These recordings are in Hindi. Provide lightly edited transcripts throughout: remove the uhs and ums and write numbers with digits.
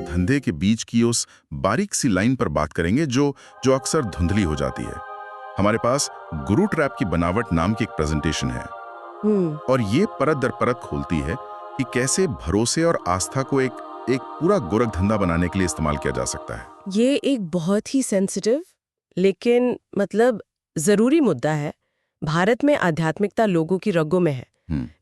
धंधे के बीच की उस बारीक सी लाइन पर बात करेंगे जो जो अक्सर धुंधली हो जाती है। हमारे पास गुरु ट्रैप की बनावट नाम की एक प्रेजेंटेशन है और ये परत दर परत खोलती है कि कैसे भरोसे और आस्था को एक पूरा गोरख धंधा बनाने के लिए इस्तेमाल किया जा सकता है। ये एक बहुत ही सेंसिटिव लेकिन जरूरी मुद्दा है। भारत में आध्यात्मिकता लोगों की रगों में है,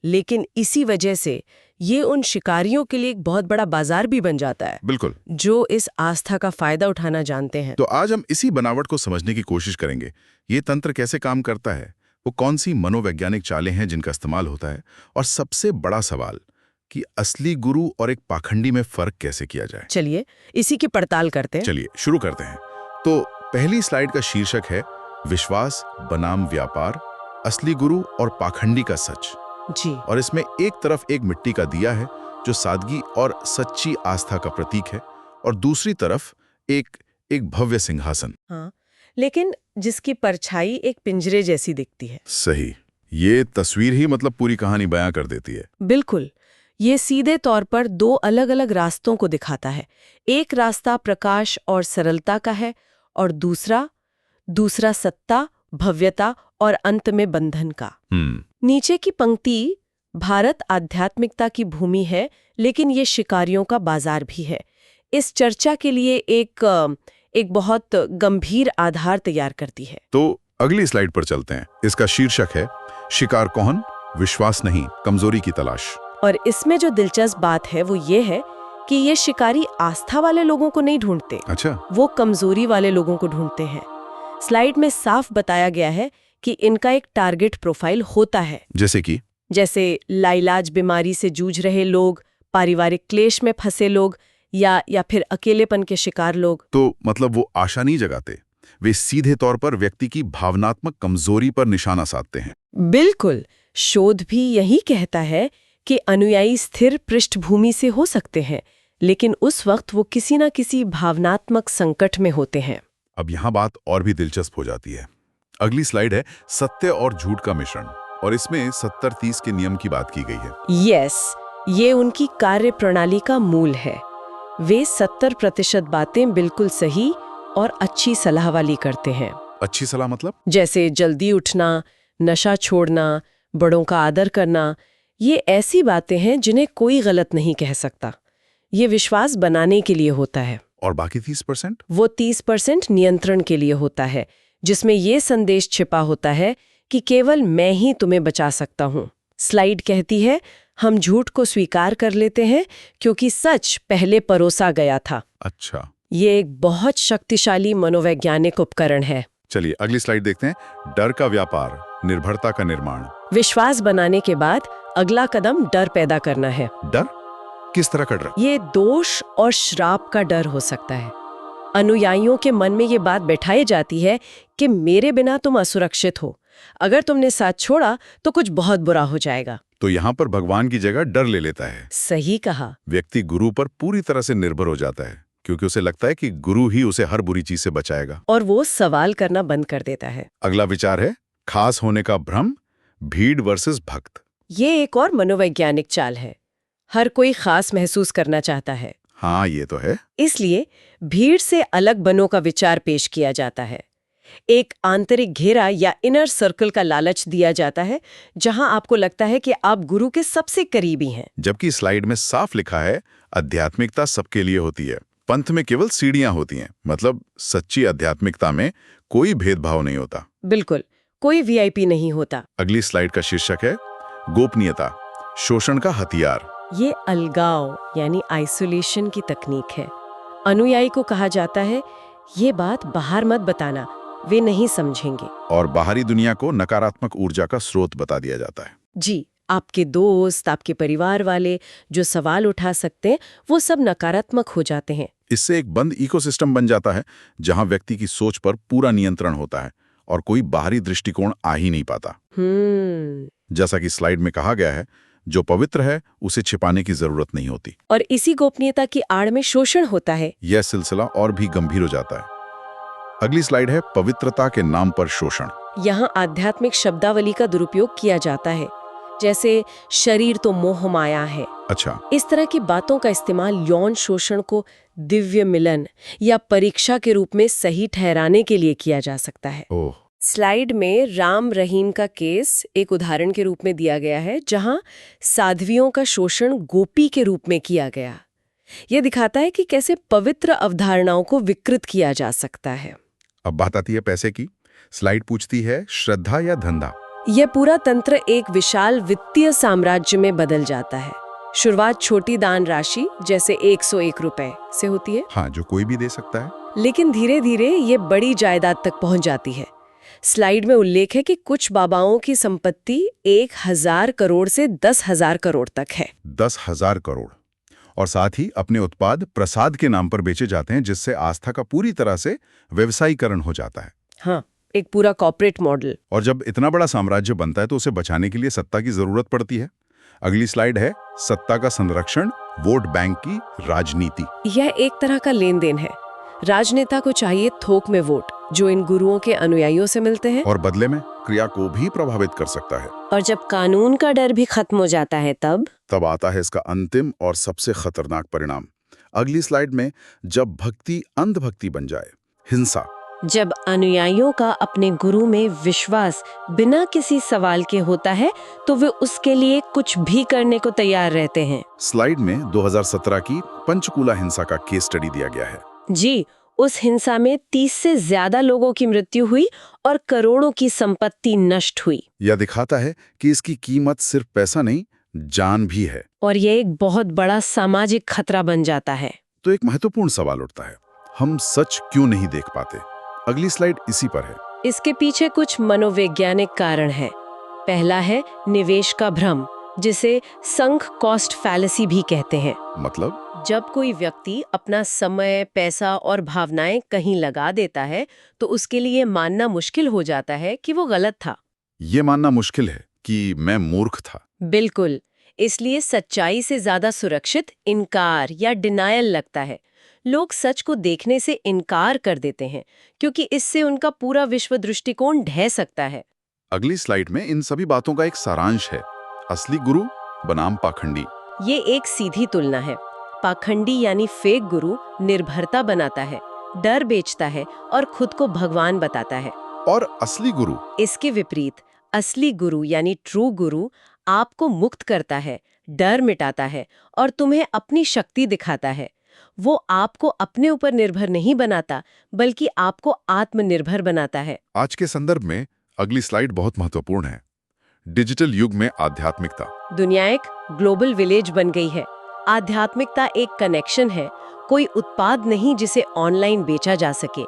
लेकिन इसी वजह से ये उन शिकारियों के लिए एक बहुत बड़ा बाजार भी बन जाता है। बिल्कुल, जो इस आस्था का फायदा उठाना जानते हैं। तो आज हम इसी बनावट को समझने की कोशिश करेंगे। ये तंत्र कैसे काम करता है, वो कौन सी मनोवैज्ञानिक चालें हैं जिनका इस्तेमाल होता है, और सबसे बड़ा सवाल कि असली गुरु और एक पाखंडी में फर्क कैसे किया जाए। चलिए इसी की पड़ताल करते हैं। चलिए शुरू करते हैं। तो पहली स्लाइड का शीर्षक है विश्वास बनाम व्यापार, असली गुरु और पाखंडी का सच। जी। और इसमें एक तरफ एक मिट्टी का दिया है जो सादगी और सच्ची आस्था का प्रतीक है, और दूसरी तरफ एक भव्य सिंहासन। हाँ, लेकिन जिसकी परछाई एक पिंजरे जैसी दिखती है। सही, ये तस्वीर ही पूरी कहानी बयां कर देती है। बिल्कुल, ये सीधे तौर पर दो अलग अलग रास्तों को दिखाता है। एक रास्ता प्रकाश और सरलता का है, और दूसरा सत्ता, भव्यता और अंत में बंधन का। नीचे की पंक्ति भारत आध्यात्मिकता की भूमि है, लेकिन ये शिकारियों का बाजार भी है। इस चर्चा के लिए एक बहुत गंभीर आधार तैयार करती है। तो अगली स्लाइड पर चलते हैं। इसका शीर्षक है शिकार कौन, विश्वास नहीं, कमजोरी की तलाश। और इसमें जो दिलचस्प बात है वो ये है कि ये शिकारी आस्था वाले लोगों को नहीं ढूंढते। अच्छा, वो कमजोरी वाले लोगों को ढूंढते हैं। स्लाइड में साफ बताया गया है कि इनका एक टारगेट प्रोफाइल होता है। जैसे लाइलाज बीमारी से जूझ रहे लोग, पारिवारिक क्लेश में फंसे लोग, या फिर अकेलेपन के शिकार लोग। तो वो आशा नहीं जगाते, वे सीधे तौर पर व्यक्ति की भावनात्मक कमजोरी पर निशाना साधते हैं। बिल्कुल, शोध भी यही कहता है कि अनुयायी स्थिर पृष्ठभूमि से हो सकते हैं, लेकिन उस वक्त वो किसी न किसी भावनात्मक संकट में होते हैं। अब यहाँ बात और भी दिलचस्प हो जाती है। अगली स्लाइड है सत्य और झूठ का मिश्रण, और इसमें 70-30 के नियम की बात की गई है। यस, ये उनकी कार्य प्रणाली का मूल है। वे 70% बातें बिल्कुल सही और अच्छी सलाह वाली करते हैं। अच्छी सलाह जैसे जल्दी उठना, नशा छोड़ना, बड़ों का आदर करना। ये ऐसी बातें हैं जिन्हें कोई गलत नहीं कह सकता। ये विश्वास बनाने के लिए होता है। और बाकी 30%? वो 30% नियंत्रण के लिए होता है, जिसमें ये संदेश छिपा होता है कि केवल मैं ही तुम्हें बचा सकता हूँ। स्लाइड कहती है हम झूठ को स्वीकार कर लेते हैं क्योंकि सच पहले परोसा गया था। अच्छा, ये एक बहुत शक्तिशाली मनोवैज्ञानिक उपकरण है। चलिए अगली स्लाइड देखते हैं। डर का व्यापार, निर्भरता का निर्माण। विश्वास बनाने के बाद अगला कदम डर पैदा करना है। डर? किस तरह का डर? ये दोष और श्राप का डर हो सकता है। अनुयायियों के मन में ये बात बैठाई जाती है कि मेरे बिना तुम असुरक्षित हो, अगर तुमने साथ छोड़ा तो कुछ बहुत बुरा हो जाएगा। तो यहाँ पर भगवान की जगह डर ले लेता है। सही कहा। व्यक्ति गुरु पर पूरी तरह से निर्भर हो जाता है, क्योंकि उसे लगता है कि गुरु ही उसे हर बुरी चीज से बचाएगा, और वो सवाल करना बंद कर देता है। अगला विचार है खास होने का भ्रम, भीड़ वर्सेस भक्त। ये एक और मनोवैज्ञानिक चाल है। हर कोई खास महसूस करना चाहता है। हाँ, ये तो है। इसलिए भीड़ से अलग बनों का विचार पेश किया जाता है। एक आंतरिक घेरा या इनर सर्कल का लालच दिया जाता है, जहां आपको लगता है कि आप गुरु के सबसे करीबी हैं। जबकि स्लाइड में साफ लिखा है आध्यात्मिकता सबके लिए होती है, पंथ में केवल सीढ़ियां होती हैं। सच्ची आध्यात्मिकता में कोई भेदभाव नहीं होता। बिल्कुल, कोई वीआईपी नहीं होता। अगली स्लाइड का शीर्षक है गोपनीयता, शोषण का हथियार। ये अलगाव यानी आइसोलेशन की तकनीक है। अनुयायी को कहा जाता है ये बात बाहर मत बताना, वे नहीं समझेंगे। और बाहरी दुनिया को नकारात्मक ऊर्जा का स्रोत बता दिया जाता है। जी, आपके दोस्त, आपके परिवार वाले जो सवाल उठा सकते हैं वो सब नकारात्मक हो जाते हैं। इससे एक बंद इकोसिस्टम बन जाता है जहां व्यक्ति की सोच पर पूरा नियंत्रण होता है और कोई बाहरी दृष्टिकोण आ ही नहीं पाता। जैसा कि स्लाइड में कहा गया है, जो पवित्र है उसे छिपाने की जरूरत नहीं होती। और इसी गोपनीयता की आड़ में शोषण होता है। यह सिलसिला और भी गंभीर हो जाता है। अगली स्लाइड है पवित्रता के नाम पर शोषण। यहाँ आध्यात्मिक शब्दावली का दुरुपयोग किया जाता है, जैसे शरीर तो मोह माया है। अच्छा, इस तरह की बातों का इस्तेमाल यौन शोषण को दिव्य मिलन या परीक्षा के रूप में सही ठहराने के लिए किया जा सकता है। ओह, स्लाइड में राम रहीम का केस एक उदाहरण के रूप में दिया गया है, जहां साध्वियों का शोषण गोपी के रूप में किया गया। यह दिखाता है कि कैसे पवित्र अवधारणाओं को विकृत किया जा सकता है। अब बात आती है पैसे की। स्लाइड पूछती है श्रद्धा या धंधा। यह पूरा तंत्र एक विशाल वित्तीय साम्राज्य में बदल जाता है। शुरुआत छोटी दान राशि जैसे 101 रुपए से होती है। हाँ, जो कोई भी दे सकता है। लेकिन धीरे धीरे ये बड़ी जायदाद तक पहुंच जाती है। स्लाइड में उल्लेख है कि कुछ बाबाओं की संपत्ति 1000 करोड़ से 10,000 करोड़ तक है। 10,000 करोड़। और साथ ही अपने उत्पाद प्रसाद के नाम पर बेचे जाते हैं, जिससे आस्था का पूरी तरह से व्यवसायीकरण हो जाता है। हाँ, एक पूरा कॉर्पोरेट मॉडल। और जब इतना बड़ा साम्राज्य बनता है तो उसे बचाने के लिए सत्ता की जरूरत पड़ती है। अगली स्लाइड है सत्ता का संरक्षण, वोट बैंक की राजनीति। यह एक तरह का लेन देन है। राजनेता को चाहिए थोक में वोट जो इन गुरुओं के अनुयायियों से मिलते हैं, और बदले में क्रिया को भी प्रभावित कर सकता है। और जब कानून का डर भी खत्म हो जाता है तब आता है इसका अंतिम और सबसे खतरनाक परिणाम। अगली स्लाइड में जब भक्ति अंधभक्ति बन जाए, हिंसा। जब अनुयायियों का अपने गुरु में विश्वास बिना किसी सवाल के होता है तो वे उसके लिए कुछ भी करने को तैयार रहते हैं। स्लाइड में 2017 की पंचकूला हिंसा का केस स्टडी दिया गया है। जी, उस हिंसा में 30 से ज्यादा लोगों की मृत्यु हुई और करोड़ों की संपत्ति नष्ट हुई। यह दिखाता है कि इसकी कीमत सिर्फ पैसा नहीं, जान भी है। और यह एक बहुत बड़ा सामाजिक खतरा बन जाता है। तो एक महत्वपूर्ण सवाल उठता है, हम सच क्यों नहीं देख पाते? अगली स्लाइड इसी पर है। इसके पीछे कुछ मनोवैज्ञानिक कारण है। पहला है निवेश का भ्रम, जिसे संक कॉस्ट फैलेसी भी कहते हैं। मतलब जब कोई व्यक्ति अपना समय, पैसा और भावनाएं कहीं लगा देता है तो उसके लिए मानना मुश्किल हो जाता है कि वो गलत था। ये मानना मुश्किल है कि मैं मूर्ख था। बिल्कुल। इसलिए सच्चाई से ज्यादा सुरक्षित इनकार या डिनायल लगता है। लोग सच को देखने से इनकार कर देते हैं क्योंकि इससे उनका पूरा विश्व दृष्टिकोण ढह सकता है। अगली स्लाइड में इन सभी बातों का एक सारांश है। असली गुरु बनाम पाखंडी। ये एक सीधी तुलना है। पाखंडी यानी फेक गुरु निर्भरता बनाता है, डर बेचता है और खुद को भगवान बताता है। और असली गुरु इसके विपरीत असली गुरु यानी ट्रू गुरु आपको मुक्त करता है, डर मिटाता है और तुम्हें अपनी शक्ति दिखाता है। वो आपको अपने ऊपर निर्भर नहीं बनाता, बल्कि आपको आत्मनिर्भर बनाता है। आज के संदर्भ में अगली स्लाइड बहुत महत्वपूर्ण है। डिजिटल युग में आध्यात्मिकता। दुनिया एक ग्लोबल विलेज बन गई है। आध्यात्मिकता एक कनेक्शन है, कोई उत्पाद नहीं जिसे ऑनलाइन बेचा जा सके।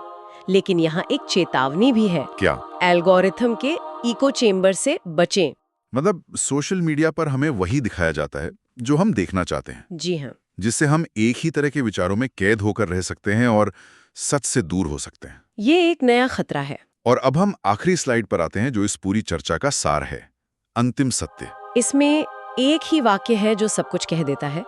लेकिन यहाँ एक चेतावनी भी है। क्या? एल्गोरिथम के इको चेम्बर से बचें। मतलब सोशल मीडिया पर हमें वही दिखाया जाता है जो हम देखना चाहते हैं। जी हाँ। जिससे हम एक ही तरह के विचारों में कैद होकर रह सकते हैं और सच से दूर हो सकते हैं। ये एक नया खतरा है। और अब हम आखिरी स्लाइड पर आते हैं जो इस पूरी चर्चा का सार है, अंतिम सत्य। इसमें एक ही वाक्य है जो सब कुछ कह देता है।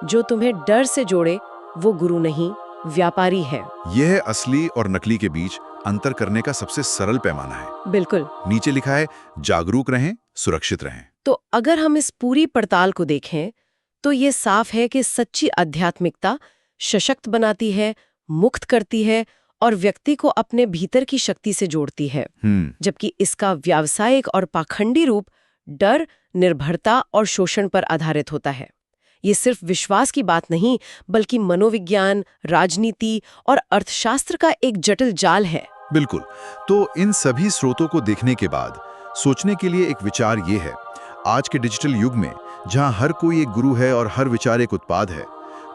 जो तुम्हें डर से जोड़े वो गुरु नहीं, व्यापारी है। यह है असली और नकली के बीच अंतर करने का सबसे सरल पैमाना है। बिल्कुल। नीचे लिखा है जागरूक रहें, सुरक्षित रहें। तो अगर हम इस पूरी पड़ताल को देखें तो ये साफ है कि सच्ची आध्यात्मिकता सशक्त बनाती है, मुक्त करती है और व्यक्ति को अपने भीतर की शक्ति से जोड़ती है। जबकि इसका व्यावसायिक और पाखंडी रूप डर, निर्भरता और शोषण पर आधारित होता है। ये सिर्फ विश्वास की बात नहीं, बल्कि मनोविज्ञान, राजनीति और अर्थशास्त्र का एक जटिल जाल है। बिल्कुल। तो इन सभी स्रोतों को देखने के बाद सोचने के लिए एक विचार ये है, आज के डिजिटल युग में जहां हर कोई एक गुरु है और हर विचार एक उत्पाद है,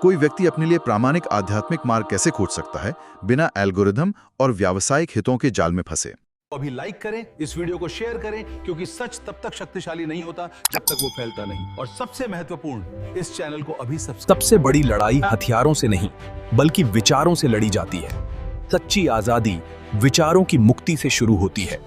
कोई व्यक्ति अपने लिए प्रामाणिक आध्यात्मिक मार्ग कैसे खोज सकता है बिना एल्गोरिथम और व्यावसायिक हितों के जाल में फंसे? अभी लाइक करें, इस वीडियो को शेयर करें, क्योंकि सच तब तक शक्तिशाली नहीं होता जब तक वो फैलता नहीं। और सबसे महत्वपूर्ण, इस चैनल को अभी सबसे बड़ी लड़ाई हथियारों से नहीं, बल्कि विचारों से लड़ी जाती है। सच्ची आजादी विचारों की मुक्ति से शुरू होती है।